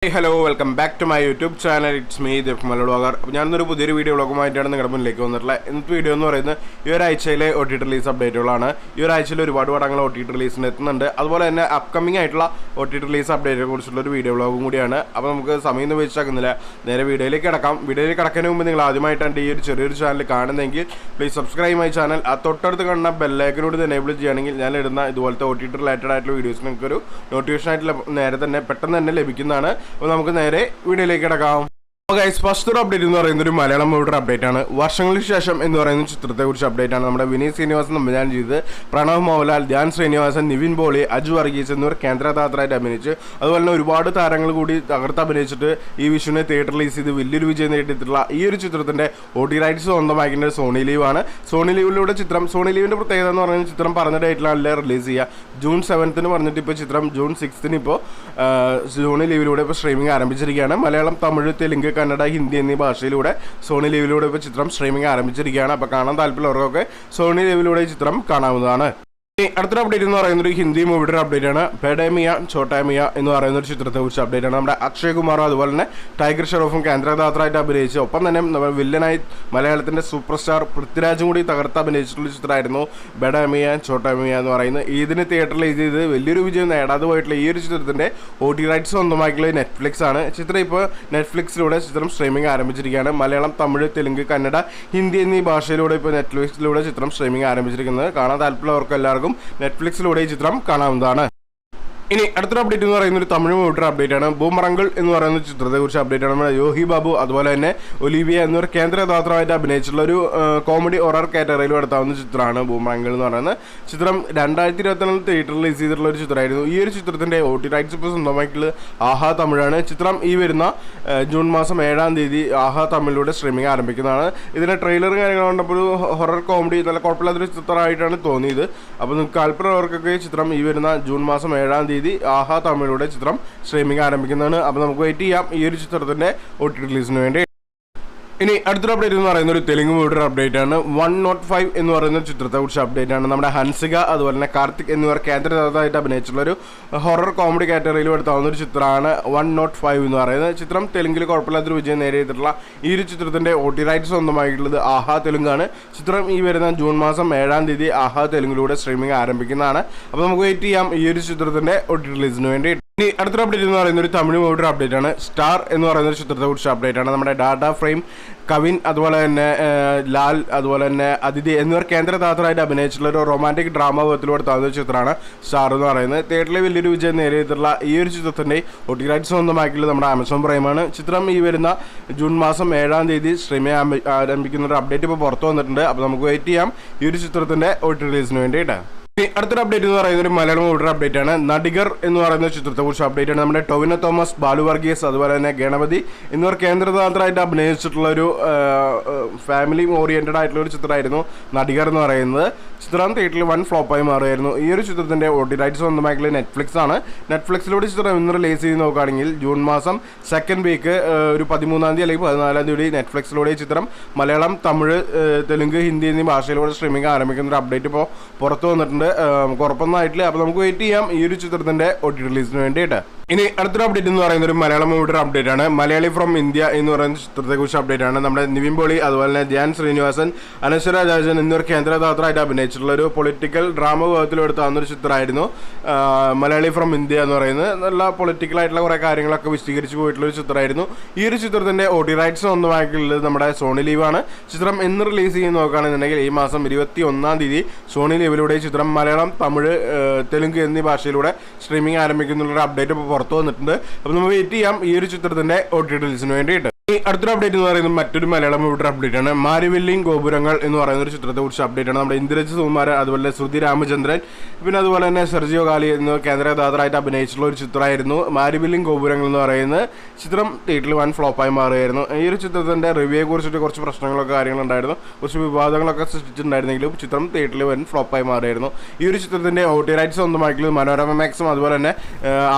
Hello welcome back to my YouTube channel. It's me Deepkumar vlogger. അപ്പോൾ ഞാനൊരു പുതിയൊരു video വ്ളോഗുമായിട്ടാണ് നിങ്ങളുടെ മുന്നിലേക്ക് വന്നിട്ടുള്ളത്. ഇന്നത്തെ വീഡിയോ എന്ന് പറയുന്നത് ഈ ഒരാഴ്ചയിലെ OTT റിലീസ് അപ്ഡേറ്റുകളാണ്. ഈ ഒരാഴ്ചയിൽ ഒരുപാട് പടങ്ങൾ OTT റിലീസിന് എത്തുന്നുണ്ട്. അതുപോലെ തന്നെ അപ്കമിംഗ് ആയിട്ടുള്ള OTT റിലീസ് അപ്ഡേറ്റിനെ കുറിച്ചുള്ള ഒരു വീഡിയോ വ്ളോഗും കൂടിയാണ്. അപ്പോൾ നമുക്ക് സമയം വെച്ചാക്കുന്നില്ല, നേരെ വീഡിയോയിലേക്ക് കിടക്കാം. വീഡിയോയിലേക്ക് കിടക്കുന്നതിന് മുമ്പ് നിങ്ങൾ ആദ്യമായിട്ടാണ് ഈ ഒരു ചെറിയൊരു ചാനൽ കാണുന്നതെങ്കിൽ പ്ലീസ് സബ്സ്ക്രൈബ് മൈ ചാനൽ. ആ തൊട്ടടുത്ത് കാണുന്ന ബെല്ലൈക്കനോട് എനേബിൾ ചെയ്യുകയാണെങ്കിൽ ഞാൻ ഇടുന്ന ഇതുപോലത്തെ OTT റിലേറ്റഡ് ആയിട്ടുള്ള വീഡിയോസ് നിങ്ങൾക്കൊരു നോട്ടിഫിക്കേഷൻ ആയിട്ട് നേരെ തന്നെ പെട്ടെന്ന് തന്നെ ലഭിക്കുന്നതാണ്. അപ്പോൾ നമുക്ക് നേരെ വീഡിയോയിലേക്ക് കിടക്കാം. ഫസ്റ്റ് ഒരു അപ്ഡേറ്റ് എന്ന് പറയുന്നത് ഒരു മലയാളം മൂവിയുടെ അപ്ഡേറ്റ് ആണ്. വർഷങ്ങൾക്ക് ശേഷം എന്ന് പറയുന്ന ചിത്രത്തെ കുറിച്ച് അപ്ഡേറ്റ് ആണ്. നമ്മുടെ വിനീത് ശ്രീനിവാസൻ സംവിധാനം ചെയ്ത് പ്രണവ് മോഹൻലാൽ, ധ്യാൻ ശ്രീനിവാസൻ, നിവിൻ പോളി, അജു വർഗീസ് എന്നിവർ കേന്ദ്രകഥാപാത്രമായിട്ട് അഭിനയിച്ച് അതുപോലെ തന്നെ ഒരുപാട് താരങ്ങൾ കൂടി തകർത്ത് അഭിനയിച്ചിട്ട് ഈ വിഷുവിനെ തിയേറ്റർ റിലീസ് ചെയ്ത് വലിയൊരു വിജയം നേടിയിട്ടുള്ള ഈ ഒരു ചിത്രത്തിന്റെ OTT റൈറ്റ്സ് സ്വന്തമാക്കിയിട്ട് സോണി ലീവ് ആണ്. സോണി ലീവിലൂടെ സോണി ലീവിന്റെ പ്രത്യേകത എന്ന് പറയുന്നത് ചിത്രം പറഞ്ഞ ഡേറ്റിലാണ് റിലീസ് ചെയ്യുക. ജൂൺ 7 പറഞ്ഞിട്ട് ഇപ്പോൾ ചിത്രം ജൂൺ 6 ഇപ്പോൾ സോണി ലീവിലൂടെ ഇപ്പോൾ സ്ട്രീമിംഗ് ആരംഭിച്ചിരിക്കുകയാണ്. മലയാളം, തമിഴ്, തെലുങ്ക്, കന്നഡ, ഹിന്ദി എന്നീ ഭാഷയിലൂടെ സോണി ലീവിലൂടെ ഇപ്പോൾ ചിത്രം സ്ട്രീമിംഗ് ആരംഭിച്ചിരിക്കുകയാണ്. അപ്പോൾ കാണാൻ താല്പര്യമുള്ളവർക്കൊക്കെ സോണി ലീവിലൂടെ ചിത്രം കാണാവുന്നതാണ്. അടുത്തൊരു അപ്ഡേറ്റ് എന്ന് പറയുന്നത് ഒരു ഹിന്ദി മൂവിയുടെ അപ്ഡേറ്റ് ആണ്. ബഡേ മിയ ചോട്ടാ മിയ എന്ന് പറയുന്ന ഒരു ചിത്രത്തെ കുറിച്ച് അപ്ഡേറ്റ് ആണ്. നമ്മുടെ അക്ഷയ് കുമാറും അതുപോലെ തന്നെ ടൈഗർ ഷെറോഫും കേന്ദ്രകഥാപാത്രമായിട്ട് അഭിനയിച്ച് ഒപ്പം തന്നെ വില്ലനായി മലയാളത്തിന്റെ സൂപ്പർ സ്റ്റാർ പൃഥ്വിരാജും കൂടി തകർത്ത് അഭിനയിച്ചിട്ടുള്ള ചിത്രമായിരുന്നു ബഡേ മിയ ചോട്ടാ മിയ എന്ന് പറയുന്നത്. ഇതിന് തിയേറ്ററിൽ ചെയ്ത് വലിയൊരു വിജയം നേടാതെ പോയിട്ടുള്ള ഈ ഒരു ചിത്രത്തിന്റെ OTT റൈറ്റ്സ് സ്വന്തമാക്കിയുള്ള നെറ്റ്ഫ്ലിക്സ് ആണ്. ചിത്രം ഇപ്പോൾ നെറ്റ്ഫ്ലിക്സിലൂടെ ചിത്രം സ്ട്രീമിംഗ് ആരംഭിച്ചിരിക്കുകയാണ്. മലയാളം, തമിഴ്, തെലുങ്ക്, കന്നഡ, ഹിന്ദി എന്നീ ഭാഷയിലൂടെ ഇപ്പോൾ നെറ്റ്ഫ്ലിക്സിലൂടെ ചിത്രം സ്ട്രീമിംഗ് ആരംഭിച്ചിരിക്കുന്നത്. കാണാൻ താല്പര്യമുള്ളവർക്ക് എല്ലാവർക്കും നെറ്റ്ഫ്ലിക്സിലൂടെ ഈ ചിത്രം കാണാവുന്നതാണ്. ഇനി അടുത്തൊരു അപ്ഡേറ്റ് എന്ന് പറയുന്ന ഒരു തമിഴ് മൂവിയുടെ അപ്ഡേറ്റ് ആണ്. ബൂമറങ്കിൾ എന്ന് പറയുന്ന ചിത്രത്തെ കുറിച്ച് അപ്ഡേറ്റ് ആണ്. നമ്മുടെ യോഹി ബാബു അതുപോലെ തന്നെ ഒലിവിയ എന്നിവർ കേന്ദ്രകഥാപാത്രമായിട്ട് അഭിനയിച്ചിട്ടുള്ള ഒരു കോമഡി ഹൊറർ കാറ്റഗറിയിലും എടുത്താവുന്ന ചിത്രമാണ് ബൂമറങ്കിൾ എന്ന് പറയുന്നത്. ചിത്രം 2024 തിയേറ്ററിൽ റിലീസ് ചെയ്തിട്ടുള്ള ഒരു ചിത്രമായിരുന്നു. ഈ ഒരു ചിത്രത്തിന്റെ OTT റൈറ്റ്സ് ഇപ്പോൾ സ്വന്തമായിട്ടുള്ളത് ആഹാ തമിഴാണ്. ചിത്രം ഈ വരുന്ന ജൂൺ 7 ആഹാ തമിഴിലൂടെ സ്ട്രീമിംഗ് ആരംഭിക്കുന്നതാണ്. ഇതിന്റെ ട്രെയിലർ കാര്യങ്ങൾ കണ്ടപ്പോൾ ഒരു ഹൊറർ കോമഡി നല്ല കുഴപ്പമില്ലാത്തൊരു ചിത്രമായിട്ടാണ് തോന്നിയത്. അപ്പോൾ നിങ്ങൾക്ക് താല്പര്യമുള്ളവർക്കൊക്കെ ചിത്രം ഈ വരുന്ന ജൂൺ 7 ആഹാ തമിഴിലൂടെ ചിത്രം സ്ട്രീമിംഗ് ആരംഭിക്കുന്നതാണ്. അപ്പോൾ നമുക്ക് വെയിറ്റ് ചെയ്യാം ഈ ഒരു ചിത്രത്തിന്റെ OTT റിലീസിന് വേണ്ടി. ഇനി അടുത്തൊരു അപ്ഡേറ്റ് എന്ന് പറയുന്ന ഒരു തെലുങ്ക് മൂവിയുടെ അപ്ഡേറ്റ് ആണ്. 105 എന്ന് പറയുന്ന ചിത്രത്തെ കുറിച്ച് അപ്ഡേറ്റ് ആണ്. നമ്മുടെ ഹൻസിക അതുപോലെ തന്നെ കാർത്തിക് എന്നിവർ കേന്ദ്രകഥാപാത്രമായിട്ട് അഭിനയിച്ചിട്ടുള്ള ഒരു ഹൊറർ കോമഡി കാറ്റഗറിയിലും എടുത്താവുന്ന ഒരു ചിത്രമാണ് 105 എന്ന് പറയുന്നത്. ചിത്രം തെലുങ്കിൽ കുഴപ്പമില്ലാത്തൊരു വിജയം നേടിയിട്ടുള്ള ഈ ഒരു ചിത്രത്തിന്റെ OTT റൈറ്റ്സ് സ്വന്തമായിട്ടുള്ളത് ആഹാ തെലുങ്കാണ്. ചിത്രം ഈ വരുന്ന ജൂൺ 7 ആഹാ തെലുങ്കിലൂടെ സ്ട്രീമിംഗ് ആരംഭിക്കുന്നതാണ്. അപ്പോൾ നമുക്ക് വെയിറ്റ് ചെയ്യാം ഈ ഒരു ചിത്രത്തിന്റെ OTT റിലീസിന് വേണ്ടി. ഇനി അടുത്തൊരു അപ്ഡേറ്റ് എന്ന് പറയുന്ന ഒരു തമിഴ് മൂവിയുടെ അപ്ഡേറ്റ് ആണ്. സ്റ്റാർ എന്ന് പറയുന്ന ഒരു ചിത്രത്തെ കുറിച്ച് അപ്ഡേറ്റ് ആണ്. നമ്മുടെ ഡാറ്റ ഫ്രെയിം, കവിൻ അതുപോലെ തന്നെ ലാൽ അതുപോലെ തന്നെ അതിഥി എന്നിവർ കേന്ദ്രകഥാപാത്രമായിട്ട് അഭിനയിച്ചിട്ടുള്ള ഒരു റൊമാൻറ്റിക് ഡ്രാമ വിധത്തിലൂടെ താഴ്ന്ന ചിത്രമാണ് സ്റ്റാർ എന്ന് പറയുന്നത്. തിയേറ്ററിൽ വലിയൊരു വിജയം നേടിയിട്ടുള്ള ഈ ഒരു ചിത്രത്തിന്റെ OTT റൈറ്റ്സ് സ്വന്തമാക്കിയിട്ടുള്ളത് നമ്മുടെ ആമസോൺ പ്രൈമാണ്. ചിത്രം ഈ വരുന്ന ജൂൺ 7 സ്ട്രീമിംഗ് ആരംഭിക്കുന്ന ഒരു അപ്ഡേറ്റ് ഇപ്പോൾ പുറത്തു വന്നിട്ടുണ്ട്. അപ്പോൾ നമുക്ക് വെയിറ്റ് ചെയ്യാം ഈ ഒരു ചിത്രത്തിന്റെ OTT റിലീസിന് വേണ്ടിയിട്ട്. അടുത്തൊരു അപ്ഡേറ്റ് എന്ന് പറയുന്നത് ഒരു മലയാളം മൂവിയുടെ അപ്ഡേറ്റ് ആണ്. നടിഗർ എന്ന് പറയുന്ന ചിത്രത്തെ കുറിച്ച് അപ്ഡേറ്റ് ആണ്. നമ്മുടെ ടൊവിനോ തോമസ്, ബാലു വർഗീസ് അതുപോലെ തന്നെ ഗണപതി എന്നിവർ കേന്ദ്രകഥാപാത്രമായിട്ട് അഭിനയിച്ചിട്ടുള്ള ഒരു ഫാമിലി ഓറിയന്റഡ് ആയിട്ടുള്ള ഒരു ചിത്രമായിരുന്നു നടിഗർ എന്ന് പറയുന്നത്. ചിത്രം തിയേറ്ററിൽ 1 ഫ്ലോപ്പായി മാറുമായിരുന്നു. ഈ ഒരു ചിത്രത്തിന്റെ OTT റൈറ്റ്സ് സ്വന്തമാക്കിയുള്ള നെറ്റ്ഫ്ലിക്സ് ആണ്. നെറ്റ്ഫ്ലിക്സിലൂടെ ചിത്രം ഇന്ന് റിലീസ് ചെയ്ത് നോക്കുകയാണെങ്കിൽ ജൂൺ 2 ഒരു 13 അല്ലെങ്കിൽ 14 നെറ്റ്ഫ്ലിക്സിലൂടെ ചിത്രം മലയാളം, തമിഴ്, തെലുങ്ക്, ഹിന്ദി എന്നീ ഭാഷയിലൂടെ സ്ട്രീമിംഗ് ആരംഭിക്കുന്ന ഒരു അപ്ഡേറ്റ് ഇപ്പോൾ പുറത്തു വന്നിട്ടുണ്ട്. ഉറപ്പൊന്നായിട്ടില്ല. അപ്പോൾ നമുക്ക് വെയിറ്റ് ചെയ്യാം ഈ ഒരു ചിത്രത്തിന്റെ OTT റിലീസിന് വേണ്ടിയിട്ട്. ഇനി അടുത്തൊരു അപ്ഡേറ്റ് എന്ന് പറയുന്ന ഒരു മലയാളം മൂവിയുടെ അപ്ഡേറ്റ് ആണ്. മലയാളി ഫ്രം ഇന്ത്യ എന്ന് പറയുന്ന ചിത്രത്തെ കുറിച്ച് അപ്ഡേറ്റ് ആണ്. നമ്മുടെ നിവിൻ പോളി അതുപോലെ തന്നെ ധ്യാൻ ശ്രീനിവാസൻ, അനശ്വര രാജൻ എന്നിവർ കേന്ദ്രകഥാപാത്രമായിട്ട് അഭിനയിച്ചിട്ടുള്ള ഒരു പൊളിറ്റിക്കൽ ഡ്രാമ വിഭാഗത്തിലെടുത്താവുന്ന ഒരു ചിത്രമായിരുന്നു മലയാളി ഫ്രം ഇന്ത്യ എന്ന് പറയുന്നത്. നല്ല പൊളിറ്റിക്കൽ ആയിട്ടുള്ള കുറേ കാര്യങ്ങളൊക്കെ വിശദീകരിച്ച് പോയിട്ടുള്ള ഒരു ചിത്രമായിരുന്നു. ഈ ഒരു ചിത്രത്തിന്റെ OTT റൈറ്റ്സ് സ്വന്തമാക്കിയുള്ളത് നമ്മുടെ സോണി ലീവാണ്. ചിത്രം എന്ന് റിലീസ് ചെയ്ത് നോക്കുകയാണെന്നുണ്ടെങ്കിൽ ഈ മാസം 21 സോണി ലീവിലൂടെ ചിത്രം മലയാളം, തമിഴ്, തെലുങ്ക് എന്നീ ഭാഷയിലൂടെ സ്ട്രീമിംഗ് ആരംഭിക്കുന്നുള്ള അപ്ഡേറ്റ് ഇപ്പോൾ പുറത്തു വന്നിട്ടുണ്ട്. അപ്പോൾ നമ്മൾ വെയിറ്റ് ചെയ്യാം ഈ ഒരു ചിത്രത്തിന്റെ OTT റിലീസിന് വേണ്ടിയിട്ട്. അടുത്തൊരു അപ്ഡേറ്റ് എന്ന് പറയുന്നത് മറ്റൊരു മലയാളം മൂവിയുടെ അപ്ഡേറ്റ് ആണ്. മാരിവില്ലിംഗ് ഗോപുരങ്ങൾ എന്ന് പറയുന്ന ഒരു ചിത്രത്തെ കുറിച്ച് അപ്ഡേറ്റ് ആണ്. നമ്മുടെ ഇന്ദ്രജിത്ത് സുകുമാരൻ അതുപോലെ ശ്രുതി രാമചന്ദ്രൻ പിന്നെ അതുപോലെ തന്നെ സെർജിയോ കാലി എന്നിവ കേന്ദ്രകഥാപാത്രമായിട്ട് അഭിനയിച്ചിട്ടുള്ള ഒരു ചിത്രമായിരുന്നു മാരിവില്ലിംഗ് ഗോപുരങ്ങൾ എന്ന് പറയുന്നത്. ചിത്രം തിയേറ്ററിൽ 1 ഫ്ലോപ്പായി മാറുകയായിരുന്നു. ഈ ഒരു ചിത്രത്തിന്റെ റിവ്യൂയെ കുറിച്ചിട്ട് കുറച്ച് പ്രശ്നങ്ങളൊക്കെ കാര്യങ്ങളുണ്ടായിരുന്നു, കുറച്ച് വിവാദങ്ങളൊക്കെ സൃഷ്ടിച്ചിട്ടുണ്ടായിരുന്നെങ്കിലും ചിത്രം തിയേറ്ററിൽ 1 ഫ്ലോപ്പായി മാറുകയായിരുന്നു. ഈ ഒരു ചിത്രത്തിന്റെ OTT റൈറ്റ്സ് സ്വന്തമാക്കിയത് മനോരമ മാക്സും അതുപോലെ തന്നെ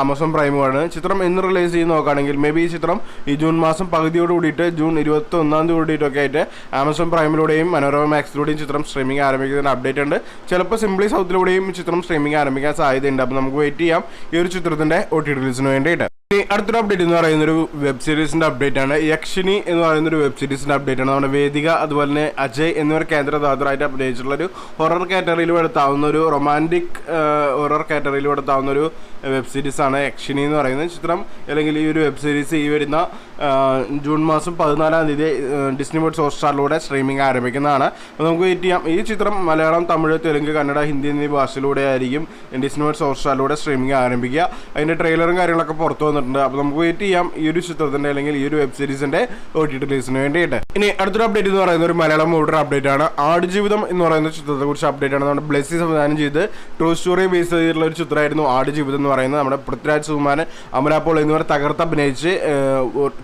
ആമസോൺ പ്രൈമുമാണ്. ചിത്രം എന്ന് റിലീസ് ചെയ്ത് നോക്കുകയാണെങ്കിൽ മേ ബി ഈ ചിത്രം ഈ ജൂൺ പകുതിയോട് കൂടിയിട്ട് ജൂൺ 21 കൂടിയിട്ടൊക്കെ ആയിട്ട് ആമസോൺ പ്രൈമിലൂടെയും മനോരമ മാക്സിലൂടെയും ചിത്രം സ്ട്രീമിംഗ് ആരംഭിക്കുന്ന അപ്ഡേറ്റ് ഉണ്ട്. ചിലപ്പോൾ സിംപ്ലി സൗത്തിലൂടെയും ചിത്രം സ്ട്രീമിംഗ് ആരംഭിക്കാൻ സാധ്യതയുണ്ട്. അപ്പോൾ നമുക്ക് വെയിറ്റ് ചെയ്യാം ഈ ഒരു ചിത്രത്തിന്റെ OTT റിലീസിന് വേണ്ടിയിട്ട്. അടുത്തൊരു അപ്ഡേറ്റ് എന്ന് പറയുന്ന ഒരു വെബ് സീരീസിന്റെ അപ്ഡേറ്റ് ആണ്. യക്ഷിനി എന്ന് പറയുന്ന ഒരു വെബ് സീരീസിന്റെ അപ്ഡേറ്റ് ആണ്. നമ്മുടെ വേദിക അതുപോലെ തന്നെ അജയ് എന്നിവർ കേന്ദ്രദാതരായിട്ട് അഭിനയിച്ചിട്ടുള്ള ഒരു ഹൊറർ കാറ്റഗറിയിൽ എടുത്താവുന്ന ഒരു റൊമാൻറ്റിക് ഹൊറർ കാറ്റഗറിയിൽ എടുത്താവുന്ന ഒരു വെബ് സീരീസ് ആണ് യക്ഷിനി എന്ന് പറയുന്ന ചിത്രം. അല്ലെങ്കിൽ ഈ ഒരു വെബ് സീരീസ് ഈ വരുന്ന ജൂൺ മാസം 14-ാം തീയതി ഡിസ്നി വേൾഡ് ഹോട്ട്സ്റ്റാറിലൂടെ സ്ട്രീമിംഗ് ആരംഭിക്കുന്നതാണ്. അപ്പോൾ നമുക്ക് വെയിറ്റ് ചെയ്യാം. ഈ ചിത്രം മലയാളം, തമിഴ്, തെലുങ്ക്, കന്നഡ, ഹിന്ദി എന്നീ ഭാഷയിലൂടെ ആയിരിക്കും ഡിസ്നി വേൾഡ് ഹോട്ട്സ്റ്റാറിലൂടെ സ്ട്രീമിംഗ് ആരംഭിക്കുക. അതിൻ്റെ ട്രെയിലറും കാര്യങ്ങളൊക്കെ പുറത്തു വന്നിട്ടുണ്ട്. അപ്പോൾ നമുക്ക് വെയിറ്റ് ചെയ്യാം ഈ ഒരു ചിത്രത്തിൻ്റെ അല്ലെങ്കിൽ ഈ ഒരു വെബ് സീരീസിൻ്റെ OTT റിലീസിന് വേണ്ടിയിട്ട്. ഇനി അടുത്തൊരു അപ്ഡേറ്റ് എന്ന് പറയുന്ന ഒരു മലയാളം മൂവി അപ്ഡേറ്റ് ആണ്. ആടുജീവിതം എന്ന് പറയുന്ന ചിത്രത്തെക്കുറിച്ച് അപ്ഡേറ്റ് ആണ്. നമ്മുടെ ബ്ലെസ്സി സംവിധാനം ചെയ്ത് ട്രൂ സ്റ്റോറി ബേസ് ചെയ്തിട്ടുള്ള ഒരു ചിത്രമായിരുന്നു ആടുജീവിതം എന്ന് പറയുന്നത്. നമ്മുടെ പൃഥ്വിരാജ്, സുകുമാരൻ, അമല പോൾ എന്നിവർ തകർത്ത് അഭിനയിച്ച്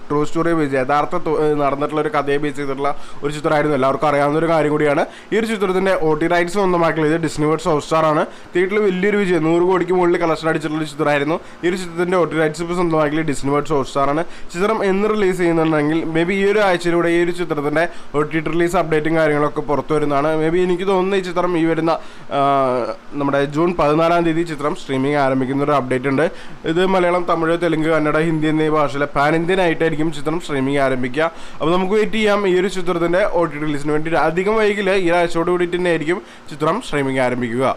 ട്രൂ സ്റ്റോറി ബേസ് യഥാർത്ഥ നടന്നിട്ടുള്ള ഒരു കഥയെ ബേസ് ചെയ്തിട്ടുള്ള ഒരു ചിത്രമായിരുന്നു. എല്ലാവർക്കും അറിയാവുന്ന ഒരു കാര്യം കൂടിയാണ്. ഈ ഒരു ചിത്രത്തിന്റെ OTT റൈറ്റ്സ് സ്വന്തമാക്കിയത് ഡിസ്നി വേൾഡ് ഹോട്ട്സ്റ്റാർ ആണ്. തിയേറ്ററിൽ വലിയൊരു വിജയം, 100 കോടിക്ക് മുകളിൽ കളക്ഷൻ അടിച്ചിട്ടുള്ള ഒരു ചിത്രമായിരുന്നു. ഈ ഒരു ചിത്രത്തിന്റെ OTT റൈറ്റ്സ് ഇപ്പോൾ സ്വന്തമാക്കിയത് ഡിസ്നി വേൾഡ് ഹോട്ട്സ്റ്റാർ ആണ്. ചിത്രം എന്ന് റിലീസ് ചെയ്യുന്നുണ്ടെങ്കിൽ മേ ബി ഈ ഒരു ആഴ്ചയിലൂടെ ഈ ഒരു ചിത്രത്തിന്റെ OTT റിലീസ് അപ്ഡേറ്റും കാര്യങ്ങളൊക്കെ പുറത്തു വരുന്നതാണ്. മേ ബി എനിക്ക് തോന്നുന്നു ഈ ചിത്രം ഈ വരുന്ന നമ്മുടെ ജൂൺ 14-ാം തീയതി ചിത്രം സ്ട്രീമിംഗ് ആരംഭിക്കുന്ന ഒരു അപ്ഡേറ്റ് ഉണ്ട്. ഇത് മലയാളം, തമിഴ്, തെലുങ്ക്, കന്നഡ, ഹിന്ദി എന്നീ ഭാഷയിലെ പാൻ ഇന്ത്യൻ ആയിട്ടായിരിക്കും ചിത്രം സ്ട്രീമിംഗ് ആരംഭിക്കുക. അപ്പോൾ നമുക്ക് വെയിറ്റ് ചെയ്യാം ഈ ഒരു ചിത്രത്തിന്റെ OTT റിലീസിന് വേണ്ടി. അധികം വൈകില്ല, ഈ ആഴ്ചയോട് കൂടിയിട്ട് തന്നെ ആയിരിക്കും ചിത്രം സ്ട്രീമിംഗ് ആരംഭിക്കുക.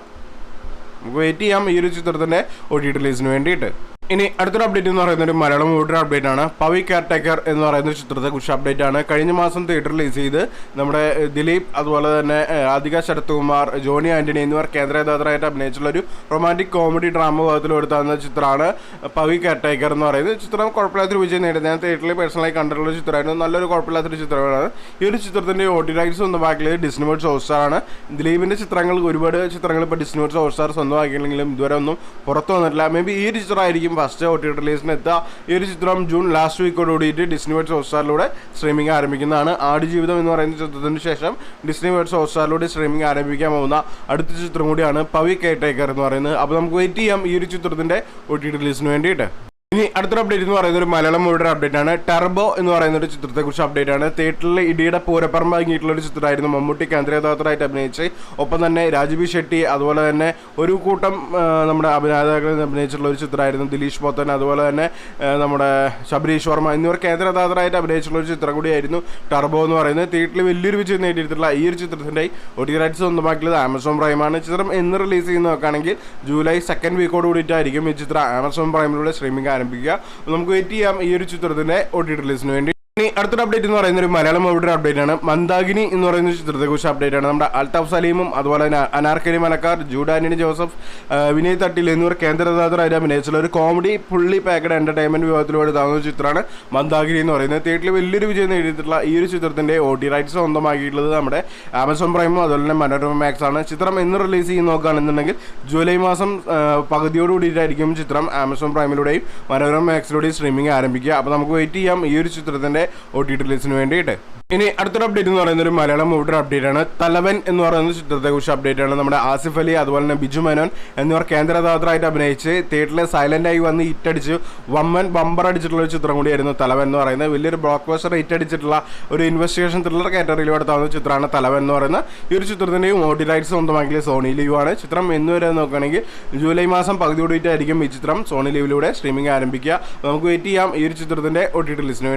നമുക്ക് വെയിറ്റ് ചെയ്യാം ഈ ഒരു ചിത്രത്തിന്റെ OTT റിലീസിന് വേണ്ടിയിട്ട്. ഇനി അടുത്തൊരു അപ്ഡേറ്റ് എന്ന് പറയുന്ന ഒരു മലയാളം മൂവിയുടെ അപ്ഡേറ്റ് ആണ്. പവി കെയർടേക്കർ എന്ന് പറയുന്ന ചിത്രത്തെക്കുറിച്ച് അപ്ഡേറ്റ് ആണ്. കഴിഞ്ഞ മാസം തിയേറ്റർ റിലീസ് ചെയ്ത് നമ്മുടെ ദിലീപ് അതുപോലെ തന്നെ രാധിക ശരത്കുമാർ, ജോണി ആന്റണി എന്നിവർ കേന്ദ്രദാതരായിട്ട് അഭിനയിച്ചുള്ള ഒരു റൊമാൻറ്റിക് കോമഡി ഡ്രാമ ഭാഗത്തിൽ എടുത്താകുന്ന ചിത്രമാണ് പവി കെയർടേക്കർ എന്ന് പറയുന്നത്. ചിത്രം കുഴപ്പമില്ലാത്തൊരു വിജയം നേടി. ഞാൻ തിയേറ്ററിൽ പേഴ്സണലായി കണ്ടിട്ടുള്ള ചിത്രമായിരുന്നു. നല്ലൊരു കുഴപ്പമില്ലാത്തൊരു ചിത്രമാണ്. ഈ ഒരു ചിത്രത്തിന്റെ OTT റൈറ്റ്സ് സ്വന്തമാക്കിയത് ഡിസ്നി വേൾഡ് ഹോട്ട്സ്റ്റാർ ആണ്. ദിലീപിന്റെ ചിത്രങ്ങൾ, ഒരുപാട് ചിത്രങ്ങൾ ഇപ്പോൾ ഡിസ്നി വേൾഡ് ഹോട്ട്സ്റ്റാർ സ്വന്തമാക്കിയില്ലെങ്കിലും ഇതുവരെ ഒന്നും പുറത്തു വന്നിട്ടില്ല. മേ ബി ഈ ഒരു ചിത്രമായിരിക്കും ഫസ്റ്റ് OTT റിലീസിന് എത്തുക. ഈ ഒരു ചിത്രം ജൂൺ ലാസ്റ്റ് വീക്കോട് കൂടിയിട്ട് ഡിസ്നി വേൾഡ് ഹോട്ട്സ്റ്റാറിലൂടെ സ്ട്രീമിംഗ് ആരംഭിക്കുന്നതാണ്. ആടുജീവിതം എന്ന് പറയുന്ന ചിത്രത്തിന് ശേഷം ഡിസ്നി വേൾഡ് ഹോട്ട്സ്റ്റാറിലൂടെ സ്ട്രീമിംഗ് ആരംഭിക്കാൻ പോകുന്ന അടുത്ത ചിത്രം കൂടിയാണ് പവി കെയർടേക്കർ എന്ന് പറയുന്നത്. അപ്പോൾ നമുക്ക് വെയിറ്റ് ചെയ്യാം ഈ ഒരു ചിത്രത്തിന്റെ OTT റിലീസിന് വേണ്ടിയിട്ട്. ഇനി അടുത്തൊരു അപ്ഡേറ്റ് എന്ന് പറയുന്നത് ഒരു മലയാളം മൂവിയുടെ അപ്ഡേറ്റ് ആണ്. ടർബോ എന്ന് പറയുന്ന ഒരു ചിത്രത്തെക്കുറിച്ച് അപ്ഡേറ്റ് ആണ്. തിയേറ്ററിൽ ഇടിയുടെ പൂരപ്പറമ്പ് ഇറങ്ങിയിട്ടുള്ള ഒരു ചിത്രമായിരുന്നു. മമ്മൂട്ടി കേന്ദ്രദാതരായിട്ട് അഭിനയിച്ച്, ഒപ്പം തന്നെ രാജീവ് ഷെട്ടി അതുപോലെ തന്നെ ഒരു കൂട്ടം നമ്മുടെ അഭിനേതാക്കളിൽ അഭിനയിച്ചിട്ടുള്ള ഒരു ചിത്രമായിരുന്നു. ദിലീഷ് പോത്തൻ അതുപോലെ തന്നെ നമ്മുടെ ശബരീഷ് വർമ്മ എന്നിവർ കേന്ദ്രദാതരായിട്ട് അഭിനയിച്ചിട്ടുള്ള ഒരു ചിത്രം കൂടിയായിരുന്നു ടർബോ എന്ന് പറയുന്നത്. തിയേറ്ററിൽ വലിയൊരു വിജയം നേടിയിട്ടുള്ള ഈ ഒരു ചിത്രത്തിൻ്റെ OTT റൈറ്റ്സ് സ്വന്തമാക്കിയത് ആമസോൺ പ്രൈമാണ്. ചിത്രം എന്ന് റിലീസ് ചെയ്യുന്ന നോക്കുകയാണെങ്കിൽ ജൂലൈ 2nd വീക്കോട് കൂടിയിട്ടായിരിക്കും ഈ ചിത്രം ആമസോൺ പ്രൈമിലൂടെ സ്ട്രീമിംഗ് ആരംഭിക്കുക. നമുക്ക് വെയിറ്റ് ചെയ്യാം ഈ ഒരു ചിത്രത്തിന്റെ OTT റിലീസിന് വേണ്ടി. ഇനി അടുത്തൊരു അപ്ഡേറ്റ് എന്ന് പറയുന്ന ഒരു മലയാളം മൂവിയുടെ അപ്ഡേറ്റ് ആണ്. മന്ദാകിനി എന്ന് പറയുന്ന ചിത്രത്തെക്കുറിച്ച് അപ്ഡേറ്റ് ആണ്. നമ്മുടെ അൽതാഫ് സലീമും അതുപോലെ തന്നെ അനാർക്കലി മലക്കാർ, ജൂഡ് ആന്റണി ജോസഫ്, വിനയ് തട്ടിൽ എന്നിവർ കേന്ദ്രദാതരായിട്ട് അഭിനയിച്ചുള്ള ഒരു കോമഡി ഫുള്ളി പാക്കഡ് എന്റർടൈൻമെന്റ് വിഭാഗത്തിലൂടെ താങ്ങുന്ന ചിത്രമാണ് മന്ദാകിനി എന്ന് പറയുന്നത്. തിയേറ്ററിൽ വലിയൊരു വിജയം നേടിയിട്ടുള്ള ഈ ഒരു ചിത്രത്തിന്റെ OTT റൈറ്റ്സ് സ്വന്തമാക്കിയിട്ടുള്ളത് നമ്മുടെ ആമസോൺ പ്രൈമും അതുപോലെ തന്നെ മനോരമ മാക്സ് ആണ്. ചിത്രം എന്ന് റിലീസ് ചെയ്ത് നോക്കുകയാണെന്നുണ്ടെങ്കിൽ ജൂലൈ മാസം പകുതിയോട് കൂടിയിട്ടായിരിക്കും ചിത്രം ആമസോൺ പ്രൈമിലൂടെയും മനോരമ മാക്സിലൂടെയും സ്ട്രീമിംഗ് ആരംഭിക്കുക. അപ്പോൾ നമുക്ക് വെയിറ്റ് ചെയ്യാം ഈ ഒരു ചിത്രത്തിന്റെ OTT റിലീസിന് വേണ്ടിയിട്ട്. ഇനി അടുത്തൊരു അപ്ഡേറ്റ് എന്ന് പറയുന്ന ഒരു മലയാളം മൂവിയുടെ അപ്ഡേറ്റ് ആണ്. തലവൻ എന്ന് പറയുന്ന ചിത്രത്തെക്കുറിച്ച് അപ്ഡേറ്റ് ആണ്. നമ്മുടെ ആസിഫ് അലി അതുപോലെ തന്നെ ബിജു മേനോൻ എന്നിവർ കേന്ദ്രദാതരായിട്ട് അഭിനയിച്ച് തിയേറ്ററിൽ സൈലന്റായി വന്ന് ഹിറ്റടിച്ച് വമ്മൻ ബമ്പർ അടിച്ചിട്ടുള്ള ഒരു ചിത്രം കൂടിയായിരുന്നു തലവൻ എന്ന് പറയുന്നത്. വലിയൊരു ബ്ലോക്ക് ബസ്റ്റർ ഹിറ്റ് അടിച്ചിട്ടുള്ള ഒരു ഇൻവെസ്റ്റിഗേഷൻ ത്രില്ലർ കാറ്റഗറിയിൽ എടുത്താവുന്ന ചിത്രമാണ് തലവൻ എന്ന് പറയുന്നത്. ഈ ഒരു ചിത്രത്തിൻ്റെയും OTT റൈറ്റ്സ് സ്വന്തമാക്കിയ സോണി ലീവ് ആണ്. ചിത്രം എന്ന് വരെ നോക്കുകയാണെങ്കിൽ ജൂലൈ മാസം പകുതി കൂടിയിട്ടായിരിക്കും ഈ ചിത്രം സോണി ലീവിലൂടെ സ്ട്രീമിംഗ് ആരംഭിക്കുക. നമുക്ക് വെയിറ്റ് ചെയ്യാം ഈ ഒരു ചിത്രത്തിന്റെ OTT റിലീസിന്.